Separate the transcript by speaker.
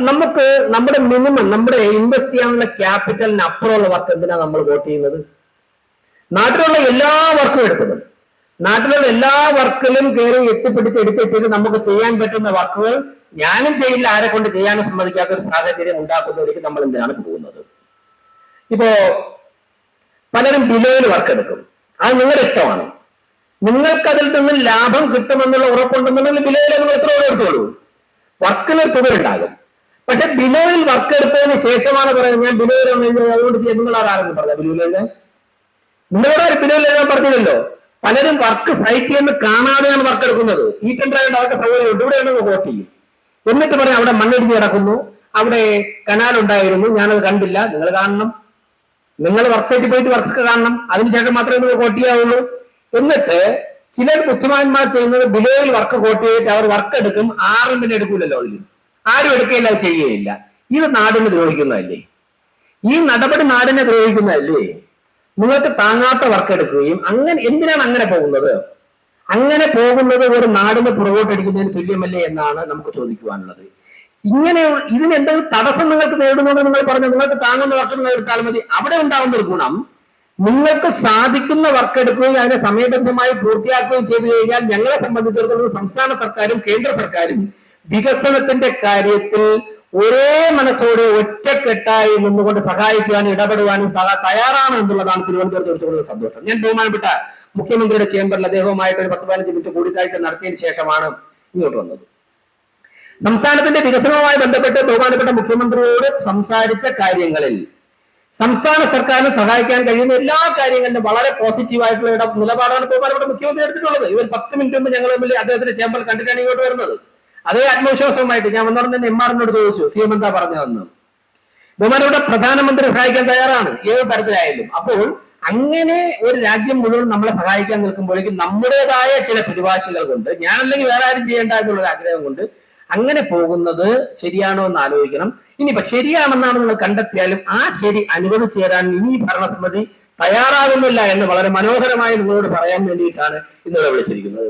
Speaker 1: നമുക്ക് നമ്മുടെ മിനിമം നമ്മുടെ ഇൻവെസ്റ്റ് ചെയ്യാനുള്ള ക്യാപിറ്റലിന് അപ്പുറമുള്ള വർക്ക് എന്തിനാണ് നമ്മൾ വോട്ട് ചെയ്യുന്നത്? നാട്ടിലുള്ള എല്ലാ വർക്കും എടുക്കുന്നത്, നാട്ടിലുള്ള എല്ലാ വർക്കിലും കയറി എത്തിപ്പിടിച്ച് എടുത്തിട്ട് നമുക്ക് ചെയ്യാൻ പറ്റുന്ന വർക്കുകൾ ഞാനും ചെയ്യില്ല, ആരെ കൊണ്ട് ചെയ്യാനും സമ്മതിക്കാത്ത ഒരു സാഹചര്യം ഉണ്ടാക്കുന്നവർക്ക് നമ്മൾ എന്തിനാണ് പോകുന്നത്? ഇപ്പോ പലരും ബിലോയിൽ വർക്ക് എടുക്കും, അത് നിങ്ങളുടെ ഇഷ്ടമാണ്. നിങ്ങൾക്ക് അതിൽ നിന്ന് ലാഭം കിട്ടുമെന്നുള്ള ഉറപ്പുണ്ടെന്നുണ്ടെങ്കിൽ ബിലോയിൽ നിങ്ങൾ എത്ര രൂപ എടുത്തോളൂ, വർക്കിന് തുക ഉണ്ടാകും. പക്ഷെ ബിലോയിൽ വർക്ക് എടുത്തതിന് ശേഷമാണ് പറയുന്നത് ഞാൻ ബിലോയിൽ അതുകൊണ്ട് നിങ്ങൾ ആരാണെന്ന് പറഞ്ഞ ബിലോയിൽ നിങ്ങളുടെ ബിലോയിൽ എഴുതാൻ പറഞ്ഞില്ലല്ലോ. പലരും വർക്ക് സൈറ്റിൽ നിന്ന് കാണാതെയാണ് വർക്ക് എടുക്കുന്നത്. ഈ ടെൻഡറായിട്ട് അവർക്ക് സൗകര്യമുണ്ട്, ഇവിടെയാണ് വോട്ട് ചെയ്യും. എന്നിട്ട് പറയാം അവിടെ മണ്ണിടിഞ്ഞ് കിടക്കുന്നു, അവിടെ കനാൽ ഉണ്ടായിരുന്നു, ഞാനത് കണ്ടില്ല. നിങ്ങൾ കാണണം, നിങ്ങൾ വർക്ക് സൈറ്റിൽ പോയിട്ട് വർക്ക് കാണണം, അതിനുശേഷം മാത്രമേ നിങ്ങൾ വോട്ട് ചെയ്യാവുള്ളൂ. എന്നിട്ട് ചിലർ ബുദ്ധിമാന്മാർ ചെയ്യുന്നത് ബിലോയിൽ വർക്ക് വോട്ട് ചെയ്തിട്ട് അവർ വർക്ക് എടുക്കും, ആറിന് എടുക്കൂലല്ലോ, അതിൽ ആരും എടുക്കുകയില്ല, അത് ചെയ്യുകയില്ല. ഇത് നാടിനെ ദ്രോഹിക്കുന്നതല്ലേ? ഈ നടപടി നാടിനെ ദ്രോഹിക്കുന്നതല്ലേ? നിങ്ങൾക്ക് താങ്ങാത്ത വർക്ക് എടുക്കുകയും അങ്ങനെ എന്തിനാണ് അങ്ങനെ പോകുന്നത്? അങ്ങനെ പോകുന്നത് ഒരു നാടിനെ പുറകോട്ടടിക്കുന്നതിന് തുല്യമല്ലേ എന്നാണ് നമുക്ക് ചോദിക്കുവാനുള്ളത്. ഇങ്ങനെ ഇതിനെന്തെങ്കിലും തടസ്സം നിങ്ങൾക്ക് നേടുന്നുണ്ട് നിങ്ങൾ പറഞ്ഞു, നിങ്ങൾക്ക് താങ്ങുന്ന വർക്ക് നിങ്ങൾ എടുത്താൽ മതി. അവിടെ ഉണ്ടാകുന്ന ഒരു ഗുണം, നിങ്ങൾക്ക് സാധിക്കുന്ന വർക്ക് എടുക്കുകയും അതിനെ സമയബദ്ധമായി പൂർത്തിയാക്കുകയും ചെയ്തു കഴിഞ്ഞാൽ ഞങ്ങളെ സംബന്ധിച്ചിടത്തോളം സംസ്ഥാന സർക്കാരും കേന്ദ്ര സർക്കാരും വികസനത്തിന്റെ കാര്യത്തിൽ ഒരേ മനസ്സോടെ ഒറ്റക്കെട്ടായി നിന്നുകൊണ്ട് സഹായിക്കുവാനും ഇടപെടുവാനും തയ്യാറാണ് എന്നുള്ളതാണ് തിരുവനന്തപുരത്ത് വെച്ചുകൊണ്ടുള്ള സന്തോഷം. ഞാൻ ബഹുമാനപ്പെട്ട മുഖ്യമന്ത്രിയുടെ ചേംബറിൽ അദ്ദേഹവുമായിട്ട് ഒരു 10-15 മിനിറ്റ് കൂടിക്കാഴ്ച നടത്തിയതിനു ശേഷമാണ് ഇങ്ങോട്ട് വന്നത്. സംസ്ഥാനത്തിന്റെ വികസനവുമായി ബന്ധപ്പെട്ട് ബഹുമാനപ്പെട്ട മുഖ്യമന്ത്രിയോട് സംസാരിച്ച കാര്യങ്ങളിൽ സംസ്ഥാന സർക്കാരിന് സഹായിക്കാൻ കഴിയുന്ന എല്ലാ കാര്യങ്ങളിലും വളരെ പോസിറ്റീവായിട്ടുള്ള നിലപാടാണ് ബഹുമാനപ്പെട്ട മുഖ്യമന്ത്രി എടുത്തിട്ടുള്ളത്. ഇവർ 10 മിനിറ്റ് മുമ്പ് ഞങ്ങൾ അദ്ദേഹത്തിന്റെ ചേംബറിൽ കണ്ടിട്ടാണ് ഇങ്ങോട്ട് വരുന്നത്. അതേ ആത്മവിശ്വാസവുമായിട്ട് ഞാൻ വന്നോടെ തന്നെ എംആറിനോട് ചോദിച്ചു, CM എന്താ പറഞ്ഞതെന്ന്. ബഹുമാനപ്പെട്ട പ്രധാനമന്ത്രി സഹായിക്കാൻ തയ്യാറാണ്, ഏത് തരത്തിലായാലും. അപ്പോൾ അങ്ങനെ ഒരു രാജ്യം മുഴുവൻ നമ്മളെ സഹായിക്കാൻ നിൽക്കുമ്പോഴേക്കും നമ്മുടേതായ ചില പിടിവാശികൾ കൊണ്ട്, ഞാനല്ലെങ്കിൽ വേറെ ആരും ചെയ്യേണ്ട എന്നുള്ളൊരു ആഗ്രഹം കൊണ്ട് അങ്ങനെ പോകുന്നത് ശരിയാണോ എന്ന് ആലോചിക്കണം. ഇനിയിപ്പോ ശരിയാണെന്നാണ് നിങ്ങൾ കണ്ടെത്തിയാലും ആ ശരി അനുവദിച്ചു തരാൻ ഇനി ഭരണസമിതി തയ്യാറാകുന്നില്ല എന്ന് വളരെ മനോഹരമായി നിങ്ങളോട് പറയാൻ വേണ്ടിയിട്ടാണ് ഇന്നിവിടെ വിളിച്ചിരിക്കുന്നത്.